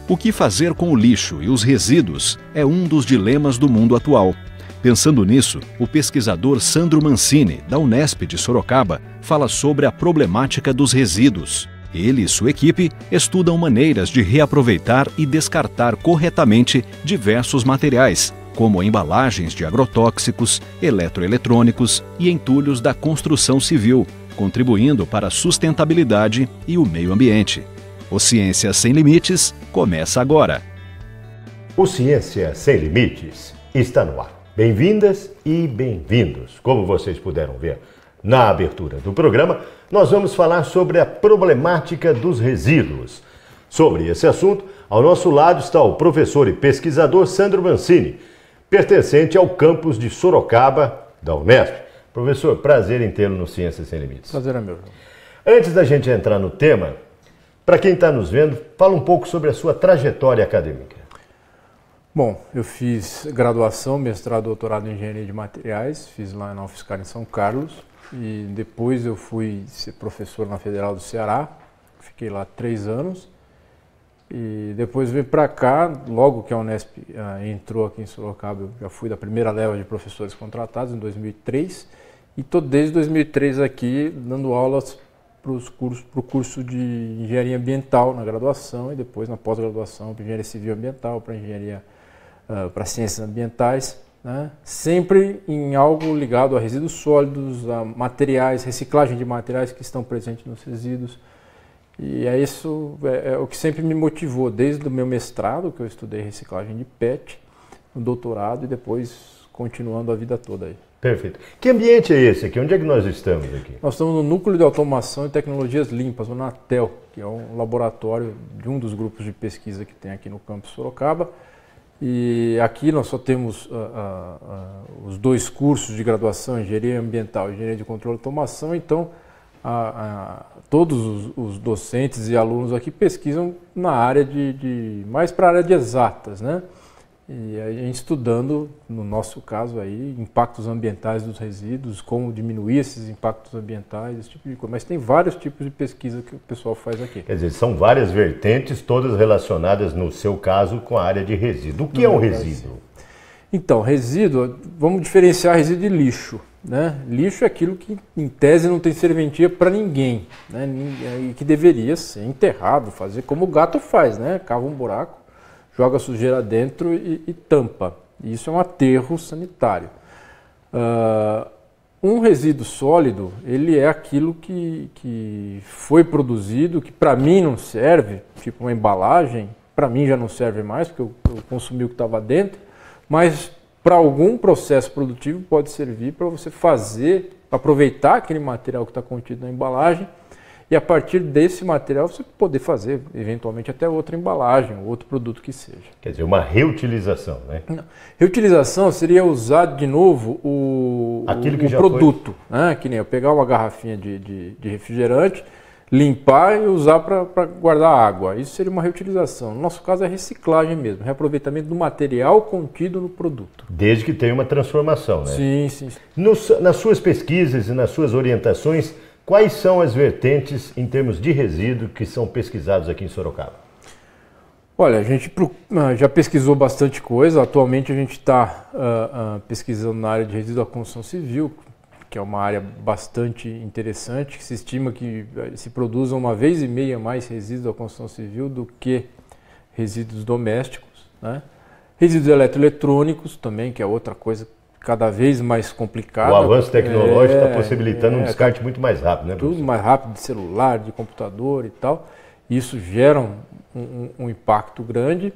O que fazer com o lixo e os resíduos é um dos dilemas do mundo atual. Pensando nisso, o pesquisador Sandro Mancini, da Unesp de Sorocaba, fala sobre a problemática dos resíduos. Ele e sua equipe estudam maneiras de reaproveitar e descartar corretamente diversos materiais, como embalagens de agrotóxicos, eletroeletrônicos e entulhos da construção civil, contribuindo para a sustentabilidade e o meio ambiente. O Ciência Sem Limites começa agora. O Ciência Sem Limites está no ar. Bem-vindas e bem-vindos. Como vocês puderam ver na abertura do programa, nós vamos falar sobre a problemática dos resíduos. Sobre esse assunto, ao nosso lado está o professor e pesquisador Sandro Mancini, pertencente ao campus de Sorocaba, da Unesp. Professor, prazer em tê-lo no Ciência Sem Limites. Prazer é meu. Antes da gente entrar no tema, para quem está nos vendo, fala um pouco sobre a sua trajetória acadêmica. Bom, eu fiz graduação, mestrado, doutorado em Engenharia de Materiais, fiz lá na UFSCar em São Carlos, e depois eu fui ser professor na Federal do Ceará, fiquei lá 3 anos, e depois vim para cá, logo que a Unesp entrou aqui em Sorocaba, eu já fui da primeira leva de professores contratados em 2003, e estou desde 2003 aqui dando aulas para o curso de Engenharia Ambiental na graduação e depois na pós-graduação para Engenharia Civil Ambiental, para Engenharia para Ciências Ambientais, né? Sempre em algo ligado a resíduos sólidos, a materiais, reciclagem de materiais que estão presentes nos resíduos. E isso é o que sempre me motivou, desde o meu mestrado, que eu estudei reciclagem de PET, no doutorado e depois continuando a vida toda aí. Perfeito. Que ambiente é esse aqui? Onde é que nós estamos aqui? Nós estamos no Núcleo de Automação e Tecnologias Limpas, o NATEL, que é um laboratório de um dos grupos de pesquisa que tem aqui no campus Sorocaba. E aqui nós só temos os 2 cursos de graduação, Engenharia Ambiental e Engenharia de Controle e Automação, então todos os docentes e alunos aqui pesquisam na área mais para a área de exatas, né? E a gente estudando, no nosso caso aí, impactos ambientais dos resíduos, como diminuir esses impactos ambientais, esse tipo de coisa. Mas tem vários tipos de pesquisa que o pessoal faz aqui. Quer dizer, são várias vertentes, todas relacionadas, no seu caso, com a área de resíduo. O que é um resíduo? Então, resíduo, vamos diferenciar resíduo de lixo, né? Lixo é aquilo que, em tese, não tem serventia para ninguém, né? E que deveria ser enterrado, fazer como o gato faz, né? Cava um buraco, joga sujeira dentro e tampa. Isso é um aterro sanitário. Um resíduo sólido, ele é aquilo que foi produzido, que para mim não serve, tipo uma embalagem, para mim já não serve mais, porque eu consumi o que estava dentro, mas para algum processo produtivo pode servir para você aproveitar aquele material que está contido na embalagem, e a partir desse material você poder fazer, eventualmente, até outra embalagem, outro produto que seja. Quer dizer, uma reutilização, né? Não. Reutilização seria usar de novo o produto, né? Que nem eu pegar uma garrafinha de refrigerante, limpar e usar para guardar água. Isso seria uma reutilização. No nosso caso é reciclagem mesmo, reaproveitamento do material contido no produto. Desde que tenha uma transformação, né? Sim, sim. Nas suas pesquisas e nas suas orientações, quais são as vertentes em termos de resíduo que são pesquisados aqui em Sorocaba? Olha, a gente já pesquisou bastante coisa. Atualmente a gente está pesquisando na área de resíduo da construção civil, que é uma área bastante interessante, que se estima que se produzam 1,5 vezes mais resíduos da construção civil do que resíduos domésticos, né? Resíduos eletroeletrônicos também, que é outra coisa cada vez mais complicada. O avanço tecnológico está possibilitando um descarte muito mais rápido, né, professor? Tudo mais rápido, de celular, de computador e tal. Isso gera um impacto grande.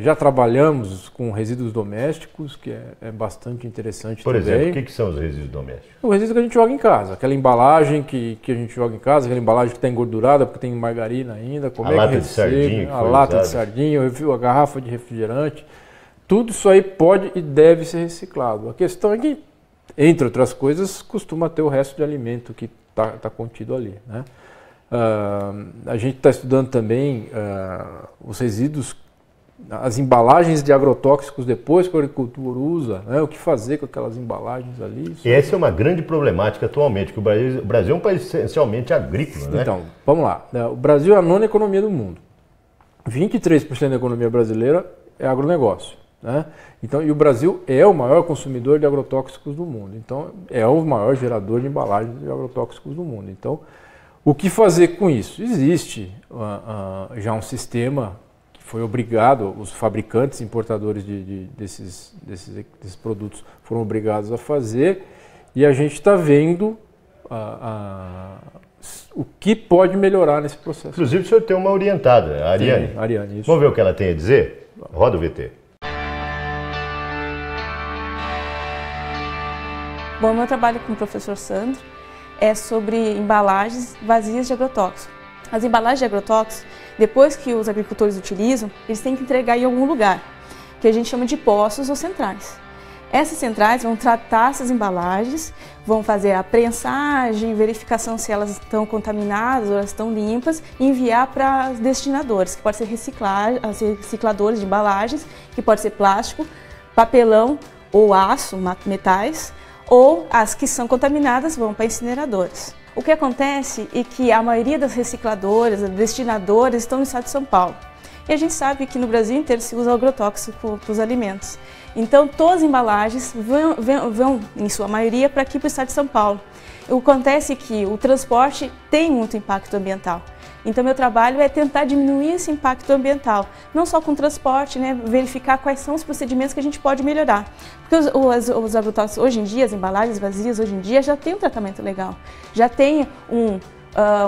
Já trabalhamos com resíduos domésticos, que é bastante interessante também. Por exemplo, o que são os resíduos domésticos? O resíduo que a gente joga em casa, aquela embalagem que a gente joga em casa, aquela embalagem que está engordurada porque tem margarina ainda, como a lata de sardinha, a lata de sardinha, a garrafa de refrigerante. Tudo isso aí pode e deve ser reciclado. A questão é que, entre outras coisas, costuma ter o resto de alimento que está contido ali, né? A gente está estudando também os resíduos, as embalagens de agrotóxicos depois que a agricultura usa, né? O que fazer com aquelas embalagens ali. E essa é uma grande problemática atualmente, que o Brasil é um país essencialmente agrícola, né? Então, vamos lá. O Brasil é a 9ª economia do mundo. 23% da economia brasileira é agronegócio, né? Então, e o Brasil é o maior consumidor de agrotóxicos do mundo. Então, é o maior gerador de embalagens de agrotóxicos do mundo. Então, o que fazer com isso? Existe já um sistema que foi obrigado, os fabricantes, importadores desses produtos foram obrigados a fazer, e a gente está vendo o que pode melhorar nesse processo. Inclusive, o senhor tem uma orientada, a Ariane. Sim, Ariane, isso. Vamos ver o que ela tem a dizer? Roda o VT. Bom, meu trabalho com o professor Sandro é sobre embalagens vazias de agrotóxico. As embalagens de agrotóxico, depois que os agricultores utilizam, eles têm que entregar em algum lugar, que a gente chama de postos ou centrais. Essas centrais vão tratar essas embalagens, vão fazer a prensagem, verificação se elas estão contaminadas ou elas estão limpas e enviar para os destinadores, que pode ser recicladores de embalagens, que pode ser plástico, papelão ou aço, metais, ou as que são contaminadas vão para incineradores. O que acontece é que a maioria das recicladoras, destinadoras, estão no estado de São Paulo. E a gente sabe que no Brasil inteiro se usa agrotóxico para os alimentos. Então, todas as embalagens vão em sua maioria, para aqui para o estado de São Paulo. O que acontece é que o transporte tem muito impacto ambiental. Então, meu trabalho é tentar diminuir esse impacto ambiental, não só com o transporte, né, verificar quais são os procedimentos que a gente pode melhorar. Porque os agrotóxicos, hoje em dia, as embalagens vazias, hoje em dia, já tem um tratamento legal, já tem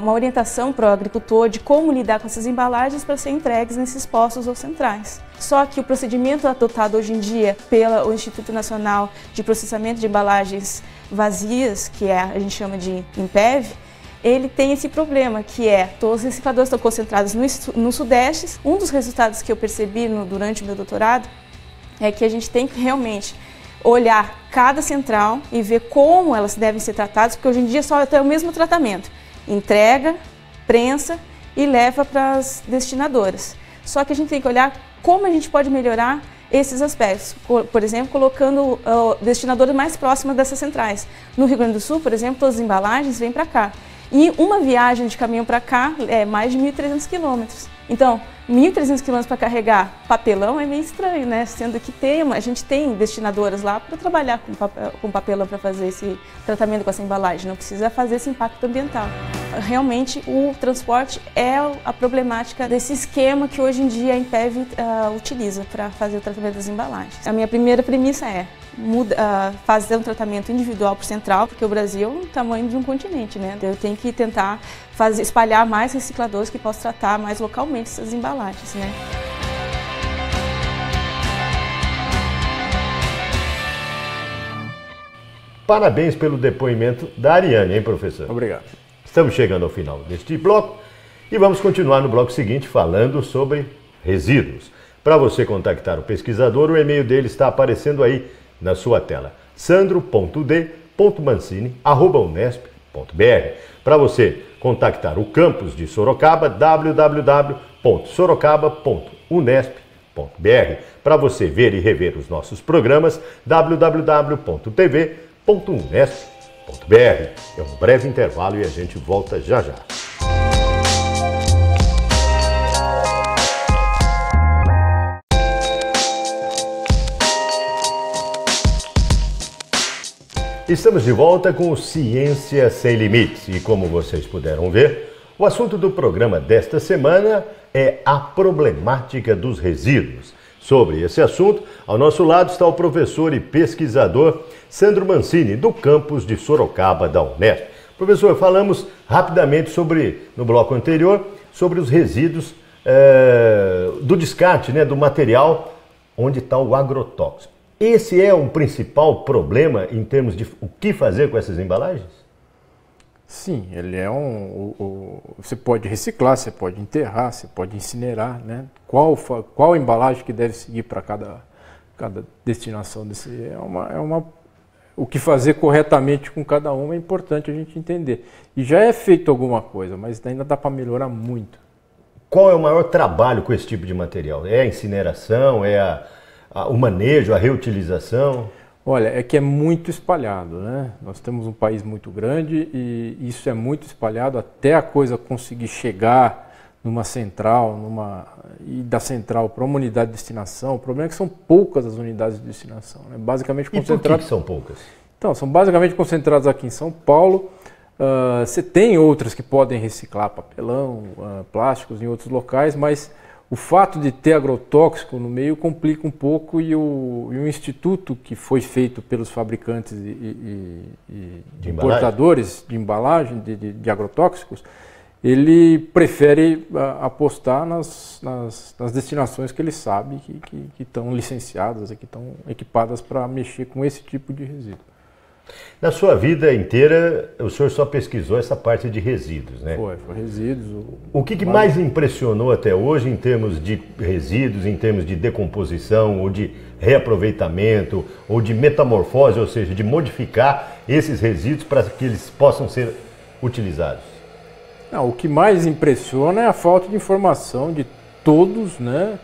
uma orientação para o agricultor de como lidar com essas embalagens para serem entregues nesses postos ou centrais. Só que o procedimento adotado hoje em dia pelo Instituto Nacional de Processamento de Embalagens Vazias, que a gente chama de INPEV, ele tem esse problema, que é todos os recicladores estão concentrados no Sudeste. Um dos resultados que eu percebi durante o meu doutorado é que a gente tem que realmente olhar cada central e ver como elas devem ser tratadas, porque hoje em dia só tem o mesmo tratamento. Entrega, prensa e leva para as destinadoras. Só que a gente tem que olhar como a gente pode melhorar esses aspectos. Por exemplo, colocando destinadoras mais próximas dessas centrais. No Rio Grande do Sul, por exemplo, todas as embalagens vêm para cá. E uma viagem de caminhão para cá é mais de 1.300 quilômetros. Então, 1.300 quilômetros para carregar papelão é meio estranho, né? Sendo que a gente tem destinadoras lá para trabalhar com papelão para fazer esse tratamento com essa embalagem. Não precisa fazer esse impacto ambiental. Realmente, o transporte é a problemática desse esquema que hoje em dia a INPEV utiliza para fazer o tratamento das embalagens. A minha primeira premissa é fazer um tratamento individual por central, porque o Brasil é o tamanho de um continente, né? Eu tenho que tentar espalhar mais recicladores que possam tratar mais localmente essas embalagens, né? Parabéns pelo depoimento da Ariane, hein, professor? Obrigado. Estamos chegando ao final deste bloco e vamos continuar no bloco seguinte falando sobre resíduos. Para você contactar o pesquisador, o e-mail dele está aparecendo aí na sua tela, sandro.d.mancini@unesp.br. Para você contactar o campus de Sorocaba, www.sorocaba.unesp.br. Para você ver e rever os nossos programas, www.tv.unesp.br. É um breve intervalo e a gente volta já já. Estamos de volta com o Ciência Sem Limites e, como vocês puderam ver, o assunto do programa desta semana é a problemática dos resíduos. Sobre esse assunto, ao nosso lado está o professor e pesquisador Sandro Mancini, do campus de Sorocaba da Unesp. Professor, falamos rapidamente no bloco anterior, sobre os resíduos do descarte, né, do material onde está o agrotóxico. Esse é um principal problema em termos de o que fazer com essas embalagens? Sim, ele é você pode reciclar, você pode enterrar, você pode incinerar, né? Qual embalagem que deve seguir para cada destinação desse o que fazer corretamente com cada uma é importante a gente entender. E já é feito alguma coisa, mas ainda dá para melhorar muito. Qual é o maior trabalho com esse tipo de material? É a incineração, o manejo, a reutilização? Olha, é que é muito espalhado, né? Nós temos um país muito grande e isso é muito espalhado até a coisa conseguir chegar numa central, e da central para uma unidade de destinação, o problema é que são poucas as unidades de destinação, né? Basicamente concentradas. E por que são poucas? Então, são basicamente concentradas aqui em São Paulo. Você tem outras que podem reciclar papelão, plásticos em outros locais, mas o fato de ter agrotóxico no meio complica um pouco e o instituto que foi feito pelos fabricantes e importadores de embalagem de agrotóxicos, ele prefere apostar nas destinações que ele sabe que estão licenciadas e que estão equipadas para mexer com esse tipo de resíduo. Na sua vida inteira, o senhor só pesquisou essa parte de resíduos, né? Foi resíduos. O que mais impressionou até hoje em termos de resíduos, em termos de decomposição, ou de reaproveitamento, ou de metamorfose, ou seja, de modificar esses resíduos para que eles possam ser utilizados? Não, o que mais impressiona é a falta de informação de todos, né,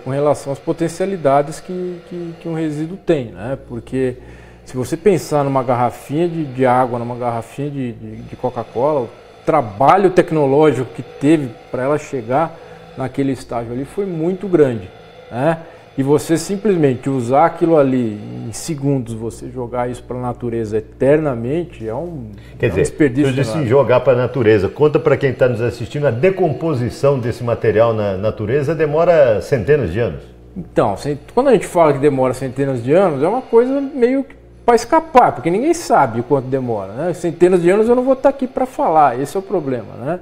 com relação às potencialidades que um resíduo tem, né? Porque se você pensar numa garrafinha de água, numa garrafinha de Coca-Cola, o trabalho tecnológico que teve para ela chegar naquele estágio ali foi muito grande, né? E você simplesmente usar aquilo ali em segundos, você jogar isso para a natureza eternamente, é um desperdício. Eu disse jogar para a natureza. Conta para quem está nos assistindo, a decomposição desse material na natureza demora centenas de anos. Então, quando a gente fala que demora centenas de anos, é uma coisa meio que para escapar, porque ninguém sabe o quanto demora, né? Centenas de anos eu não vou estar aqui para falar, esse é o problema, né?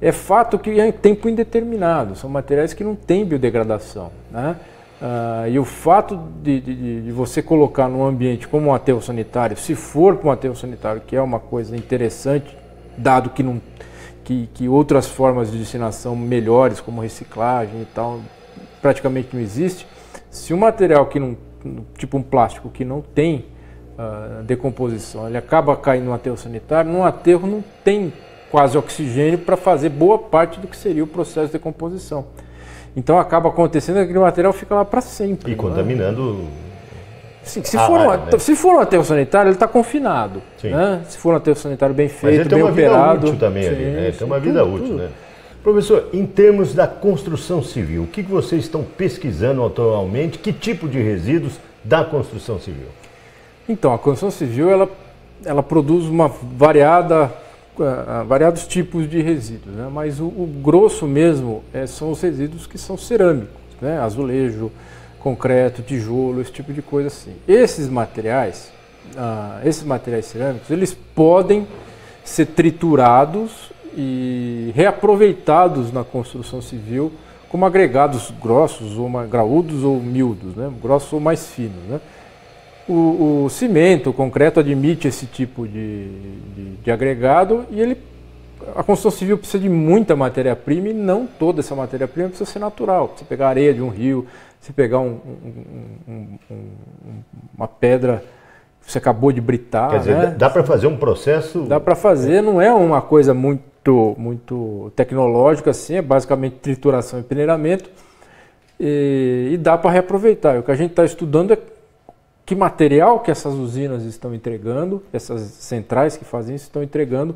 É fato que é tempo indeterminado, são materiais que não têm biodegradação, né? E o fato de você colocar num ambiente como um aterro sanitário, se for para um aterro sanitário, que é uma coisa interessante, dado que outras formas de destinação melhores, como reciclagem e tal, praticamente não existe, se um material que não, tipo um plástico que não tem decomposição, ele acaba caindo no aterro sanitário, num aterro não tem quase oxigênio para fazer boa parte do que seria o processo de decomposição. Então acaba acontecendo que aquele material fica lá para sempre. E contaminando. Sim, se for um aterro sanitário, ele está confinado. Né? Se for um aterro sanitário bem feito, bem operado. Tem uma vida útil também ali, né? Tem uma vida útil, né? Professor, em termos da construção civil, o que vocês estão pesquisando atualmente? Que tipo de resíduos da construção civil? Então, a construção civil ela produz variados tipos de resíduos, né? Mas o grosso mesmo são os resíduos que são cerâmicos, né? Azulejo, concreto, tijolo, esse tipo de coisa assim. Esses materiais cerâmicos, eles podem ser triturados e reaproveitados na construção civil como agregados grossos, ou graúdos ou miúdos, né? Grossos ou mais finos, né? O cimento, o concreto admite esse tipo de agregado e a construção civil precisa de muita matéria-prima e não toda essa matéria-prima precisa ser natural. Você pegar areia de um rio, você pegar uma pedra que você acabou de britar. Quer dizer, né? Dá para fazer um processo... Dá para fazer, não é uma coisa muito tecnológica assim, é basicamente trituração e peneiramento e dá para reaproveitar. O que a gente está estudando é que material que essas usinas estão entregando, essas centrais que fazem isso estão entregando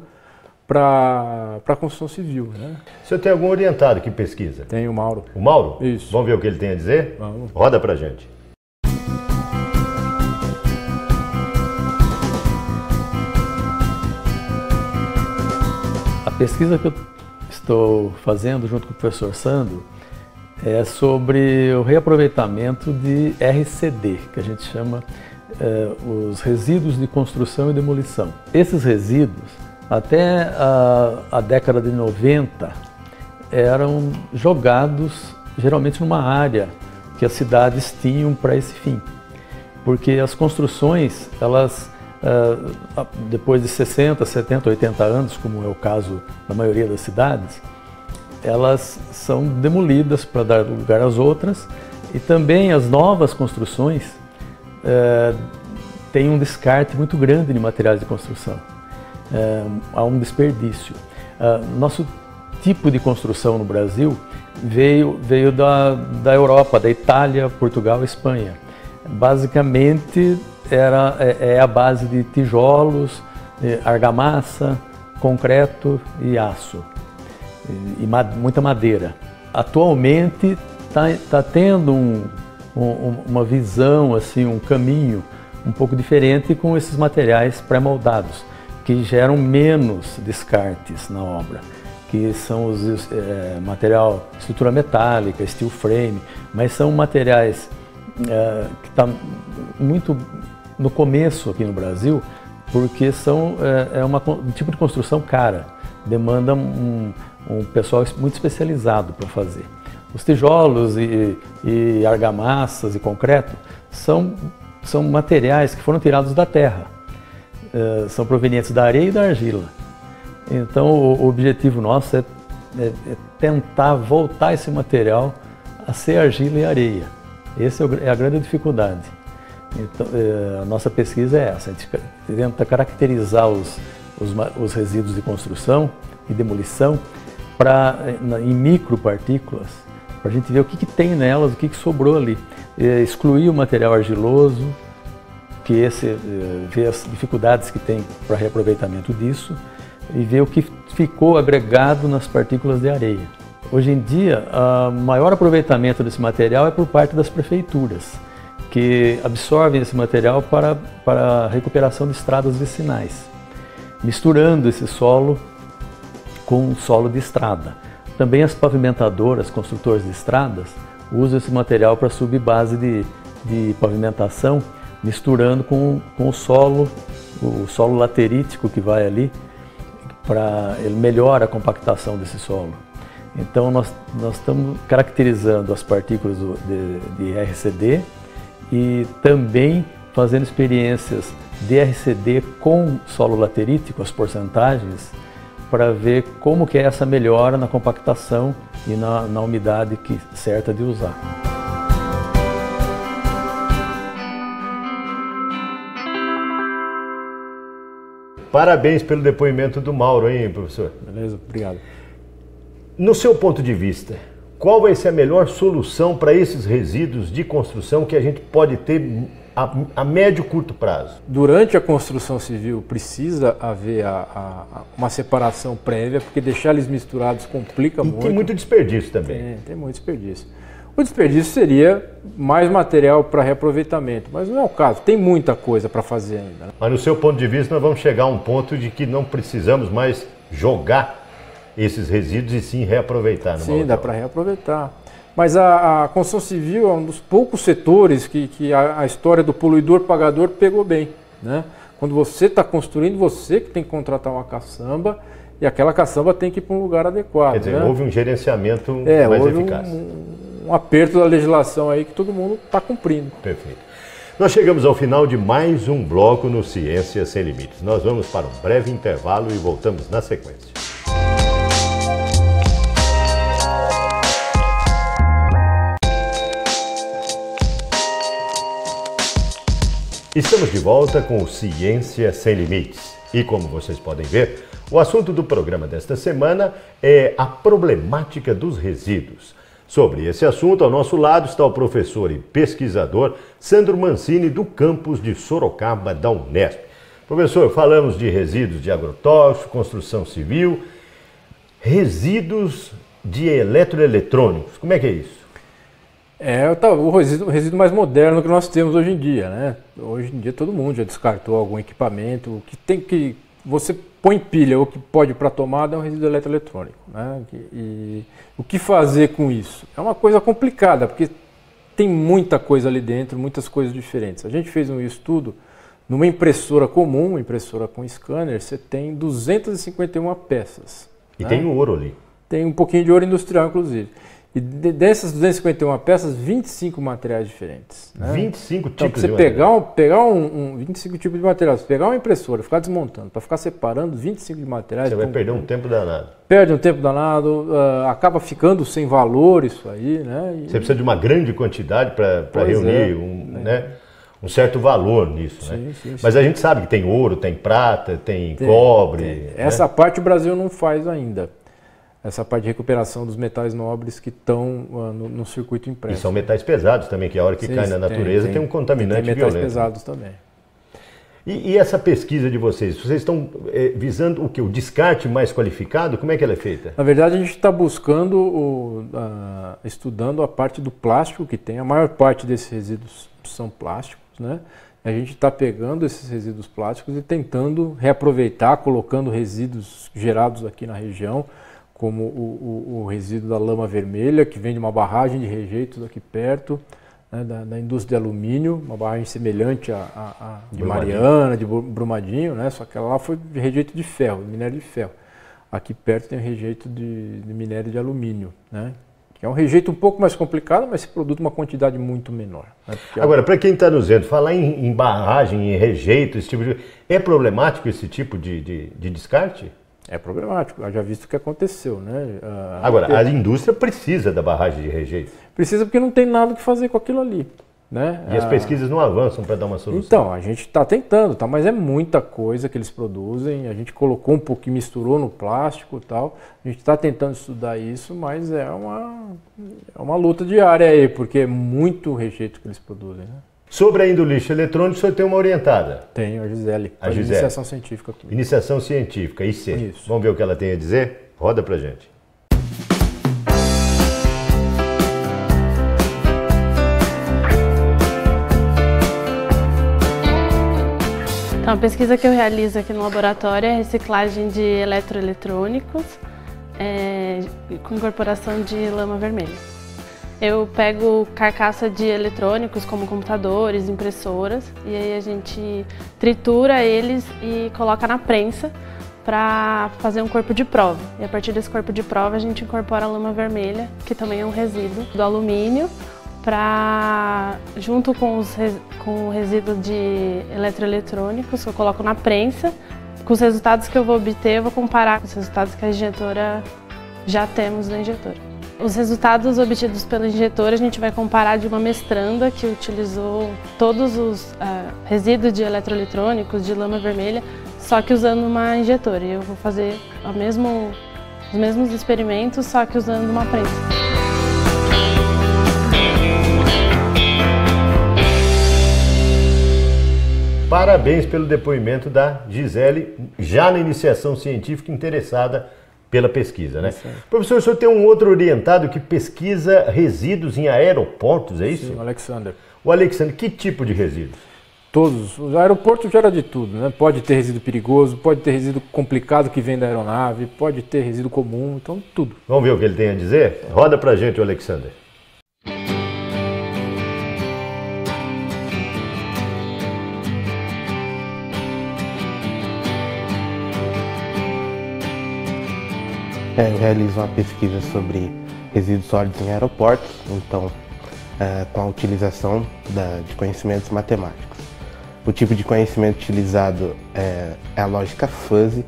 para a construção civil. Né? O senhor tem algum orientado que pesquisa? Tem o Mauro. O Mauro? Isso. Vamos ver o que ele tem a dizer? Vamos. Roda pra gente. A pesquisa que eu estou fazendo junto com o professor Sandro é sobre o reaproveitamento de RCD, que a gente chama os resíduos de construção e demolição. Esses resíduos, até a década de 90, eram jogados geralmente numa área que as cidades tinham para esse fim, porque as construções, elas depois de 60, 70, 80 anos, como é o caso da maioria das cidades, elas são demolidas para dar lugar às outras e também as novas construções têm um descarte muito grande de materiais de construção, há um desperdício. Nosso tipo de construção no Brasil veio da Europa, da Itália, Portugal e Espanha. Basicamente é a base de tijolos, argamassa, concreto e aço. e muita madeira. Atualmente está tendo uma visão, assim, um caminho um pouco diferente com esses materiais pré-moldados, que geram menos descartes na obra, que são os material estrutura metálica, steel frame, mas são materiais que estão muito no começo aqui no Brasil, porque um tipo de construção cara, demanda um pessoal muito especializado para fazer. Os tijolos e argamassas e concreto são materiais que foram tirados da terra, são provenientes da areia e da argila. Então o objetivo nosso é tentar voltar esse material a ser argila e areia. Essa é a grande dificuldade. Então, a nossa pesquisa é essa, a gente tenta caracterizar os resíduos de construção e demolição em micropartículas, para a gente ver o que tem nelas, o que sobrou ali. Excluir o material argiloso, ver as dificuldades que tem para reaproveitamento disso e ver o que ficou agregado nas partículas de areia. Hoje em dia, o maior aproveitamento desse material é por parte das prefeituras, que absorvem esse material para a recuperação de estradas vicinais, misturando esse solo com solo de estrada. Também as pavimentadoras, construtores de estradas, usam esse material para subbase de pavimentação, misturando com o solo laterítico que vai ali, ele melhora a compactação desse solo. Então nós estamos caracterizando as partículas de RCD e também fazendo experiências de RCD com solo laterítico, as porcentagens, para ver como que é essa melhora na compactação e na umidade certa de usar. Parabéns pelo depoimento do Mauro, hein, professor? Beleza, obrigado. No seu ponto de vista, qual vai ser a melhor solução para esses resíduos de construção que a gente pode ter a médio e curto prazo? Durante a construção civil precisa haver uma separação prévia, porque deixar eles misturados complica muito. Tem muito desperdício também. Tem muito desperdício. O desperdício seria mais material para reaproveitamento, mas não é o caso, tem muita coisa para fazer ainda. Né? Mas no seu ponto de vista nós vamos chegar a um ponto de que não precisamos mais jogar esses resíduos e sim reaproveitar. Sim, dá para reaproveitar. Mas a construção civil é um dos poucos setores que a história do poluidor-pagador pegou bem. Né? Quando você está construindo, você que tem que contratar uma caçamba e aquela caçamba tem que ir para um lugar adequado. Quer dizer, né? Houve um gerenciamento mais eficaz. Um aperto da legislação aí que todo mundo está cumprindo. Perfeito. Nós chegamos ao final de mais um bloco no Ciência Sem Limites. Nós vamos para um breve intervalo e voltamos na sequência. Estamos de volta com o Ciência Sem Limites. E como vocês podem ver, o assunto do programa desta semana é a problemática dos resíduos. Sobre esse assunto, ao nosso lado está o professor e pesquisador Sandro Mancini, do campus de Sorocaba, da Unesp. Professor, falamos de resíduos de agrotóxicos, construção civil, resíduos de eletroeletrônicos. Como é que é isso? É o resíduo mais moderno que nós temos hoje em dia, né? Hoje em dia todo mundo já descartou algum equipamento. O que você põe pilha ou que pode ir para a tomada é um resíduo eletroeletrônico, né? E o que fazer com isso? É uma coisa complicada, porque tem muita coisa ali dentro, muitas coisas diferentes. A gente fez um estudo numa impressora comum, uma impressora com scanner, você tem 251 peças. E né? Tem um ouro ali. Tem um pouquinho de ouro industrial, inclusive. E dessas 251 peças, 25 materiais diferentes. Né? 25 então, tipos de material? Pegar 25 tipos de material, você pegar uma impressora, ficar desmontando, para ficar separando 25 de materiais... Você vai perder um tempo danado. Perde um tempo danado, acaba ficando sem valor isso aí, né? Você precisa de uma grande quantidade para reunir né? Um certo valor nisso, sim, né? Sim. Mas a gente sabe que tem ouro, tem prata, tem cobre... Né? Essa parte o Brasil não faz ainda. Essa parte de recuperação dos metais nobres que estão no circuito impresso. E são metais pesados também, que a hora que cai na natureza tem um contaminante tem metais violento. Pesados também. E essa pesquisa de vocês estão visando o quê? O descarte mais qualificado? Como é que ela é feita? Na verdade, a gente está buscando, estudando a parte do plástico que tem. A maior parte desses resíduos são plásticos, né? A gente está pegando esses resíduos plásticos e tentando reaproveitar, colocando resíduos gerados aqui na região, como o resíduo da lama vermelha, que vem de uma barragem de rejeitos aqui perto, né, da indústria de alumínio, uma barragem semelhante à de Mariana, de Brumadinho, né, só que ela lá foi de rejeito de ferro, minério de ferro. Aqui perto tem o rejeito de minério de alumínio, né, que é um rejeito um pouco mais complicado, mas se produz uma quantidade muito menor. Né, agora, para quem está nos vendo, falar em barragem, em rejeito, esse tipo de... É problemático esse tipo de descarte? É problemático, já visto o que aconteceu, né? Agora, a indústria precisa da barragem de rejeito. Precisa porque não tem nada que fazer com aquilo ali, né? E as pesquisas não avançam para dar uma solução. Então, a gente está tentando, tá? Mas é muita coisa que eles produzem, a gente colocou um pouquinho, misturou no plástico e tal, a gente está tentando estudar isso, mas é uma luta diária aí, porque é muito rejeito que eles produzem, né? Sobre ainda o lixo eletrônico, o senhor tem uma orientada? Tenho, a Gisele. A Gisele. Iniciação científica. Iniciação científica, IC. Isso. Vamos ver o que ela tem a dizer? Roda pra gente. Então, a pesquisa que eu realizo aqui no laboratório é a reciclagem de eletroeletrônicos com incorporação de lama vermelha. Eu pego carcaça de eletrônicos como computadores, impressoras, e aí a gente tritura eles e coloca na prensa para fazer um corpo de prova. E a partir desse corpo de prova a gente incorpora a lama vermelha, que também é um resíduo do alumínio, junto com o resíduo de eletroeletrônicos que eu coloco na prensa. Com os resultados que eu vou obter, eu vou comparar com os resultados que a injetora já temos na injetora. Os resultados obtidos pela injetora a gente vai comparar de uma mestranda que utilizou todos os resíduos de eletroeletrônicos, de lama vermelha, só que usando uma injetora. E eu vou fazer os mesmos experimentos, só que usando uma prensa. Parabéns pelo depoimento da Gisele, já na iniciação científica, interessada pela pesquisa, né? Professor, o senhor tem um outro orientado que pesquisa resíduos em aeroportos, é isso? Sim, o Alexander. O Alexander, que tipo de resíduos? Todos. O aeroporto gera de tudo, né? Pode ter resíduo perigoso, pode ter resíduo complicado que vem da aeronave, pode ter resíduo comum, então tudo. Vamos ver o que ele tem a dizer? Roda pra gente, o Alexander. Eu realizo uma pesquisa sobre resíduos sólidos em aeroportos, então com a utilização de conhecimentos matemáticos. O tipo de conhecimento utilizado é a lógica fuzzy,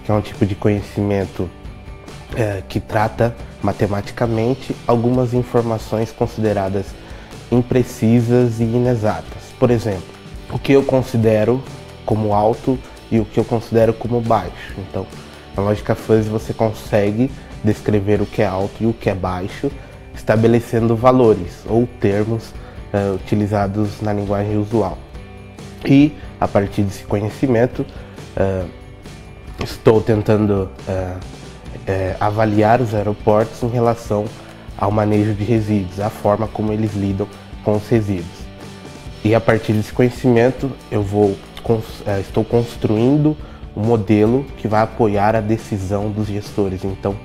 que é um tipo de conhecimento que trata matematicamente algumas informações consideradas imprecisas e inexatas. Por exemplo, o que eu considero como alto e o que eu considero como baixo. Então, na lógica fuzzy você consegue descrever o que é alto e o que é baixo, estabelecendo valores ou termos utilizados na linguagem usual. E, a partir desse conhecimento, estou tentando avaliar os aeroportos em relação ao manejo de resíduos, a forma como eles lidam com os resíduos. E, a partir desse conhecimento, estou construindo um modelo que vai apoiar a decisão dos gestores, então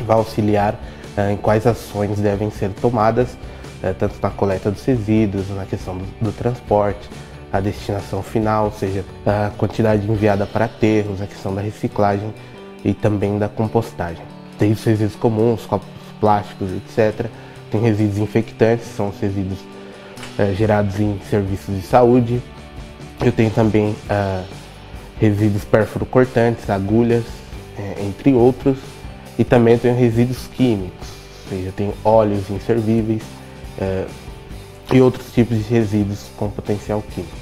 vai auxiliar em quais ações devem ser tomadas, tanto na coleta dos resíduos, na questão do transporte, a destinação final, ou seja, a quantidade enviada para aterros, a questão da reciclagem e também da compostagem. Tem os resíduos comuns, copos plásticos, etc. Tem resíduos infectantes, são os resíduos gerados em serviços de saúde. Eu tenho também resíduos perfuro-cortantes, agulhas, entre outros, e também tenho resíduos químicos, ou seja, tenho óleos inservíveis e outros tipos de resíduos com potencial químico.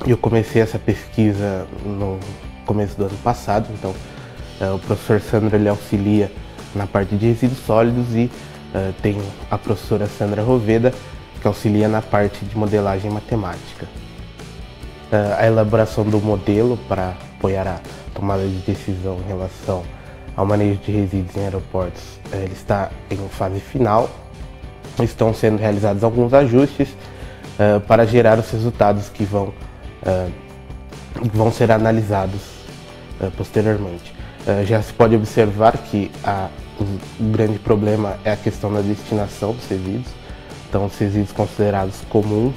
Eu comecei essa pesquisa no começo do ano passado, então o professor Sandro ele auxilia na parte de resíduos sólidos e tem a professora Sandra Roveda que auxilia na parte de modelagem matemática. a elaboração do modelo para apoiar a tomada de decisão em relação ao manejo de resíduos em aeroportos ele está em fase final. Estão sendo realizados alguns ajustes para gerar os resultados que vão ser analisados posteriormente. Já se pode observar que o grande problema é a questão da destinação dos resíduos. Então, os resíduos considerados comuns,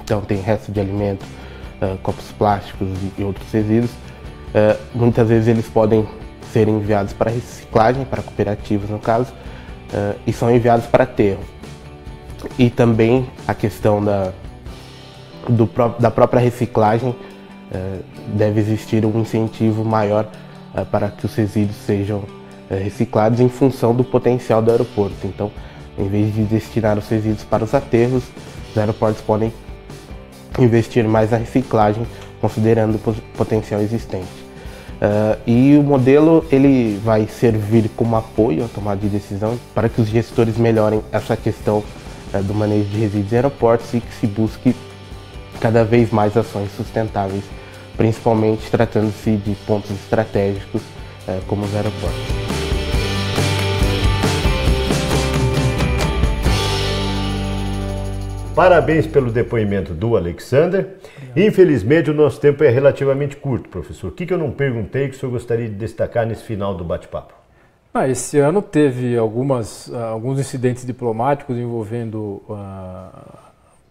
então tem resto de alimento, copos plásticos e outros resíduos, muitas vezes eles podem ser enviados para reciclagem, para cooperativas no caso, e são enviados para aterro. E também a questão da própria reciclagem, deve existir um incentivo maior para que os resíduos sejam reciclados em função do potencial do aeroporto. Então, em vez de destinar os resíduos para os aterros, os aeroportos podem investir mais na reciclagem, considerando o potencial existente. E o modelo ele vai servir como apoio à tomada de decisão para que os gestores melhorem essa questão do manejo de resíduos em aeroportos e que se busque cada vez mais ações sustentáveis, principalmente tratando-se de pontos estratégicos como os aeroportos. Parabéns pelo depoimento do Alexander. Infelizmente, o nosso tempo é relativamente curto, professor. O que eu não perguntei que o senhor gostaria de destacar nesse final do bate-papo? Esse ano teve alguns incidentes diplomáticos envolvendo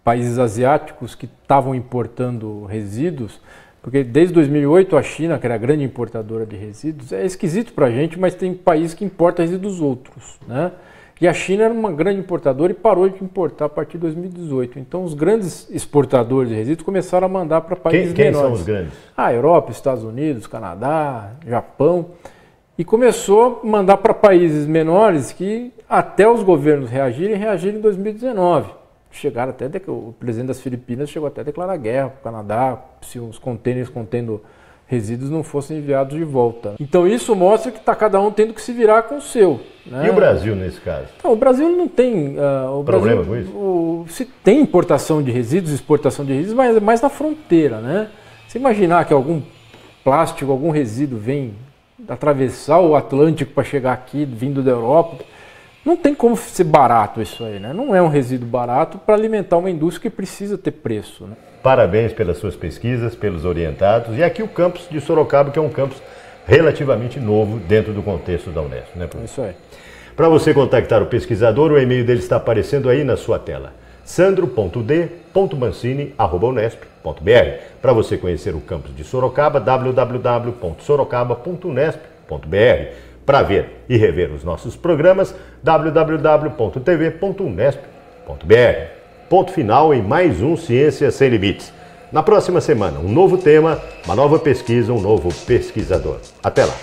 países asiáticos que estavam importando resíduos, porque desde 2008 a China, que era a grande importadora de resíduos, é esquisito para a gente, mas tem país que importa resíduos dos outros, né? E a China era uma grande importadora e parou de importar a partir de 2018. Então os grandes exportadores de resíduos começaram a mandar para países menores. Quem são os grandes? Europa, Estados Unidos, Canadá, Japão. E começou a mandar para países menores que até os governos reagiram em 2019. Chegaram até, o presidente das Filipinas chegou até a declarar guerra para o Canadá se os contêineres contendo resíduos não fossem enviados de volta. Então isso mostra que está cada um tendo que se virar com o seu. Né? E o Brasil nesse caso? Então, o Brasil não tem problema com isso? Se tem importação de resíduos, exportação de resíduos, mas é mais na fronteira, né? Se imaginar que algum plástico, algum resíduo vem atravessar o Atlântico para chegar aqui, vindo da Europa, não tem como ser barato isso aí, né? Não é um resíduo barato para alimentar uma indústria que precisa ter preço, né? Parabéns pelas suas pesquisas, pelos orientados. E aqui o campus de Sorocaba, que é um campus relativamente novo dentro do contexto da Unesp, né, professor? Isso aí. Para você contactar o pesquisador, o e-mail dele está aparecendo aí na sua tela. sandro.d.mancini@unesp.br. Para você conhecer o campus de Sorocaba, www.sorocaba.unesp.br. Para ver e rever os nossos programas, www.tv.unesp.br. Ponto final em mais um Ciência Sem Limites. Na próxima semana, um novo tema, uma nova pesquisa, um novo pesquisador. Até lá!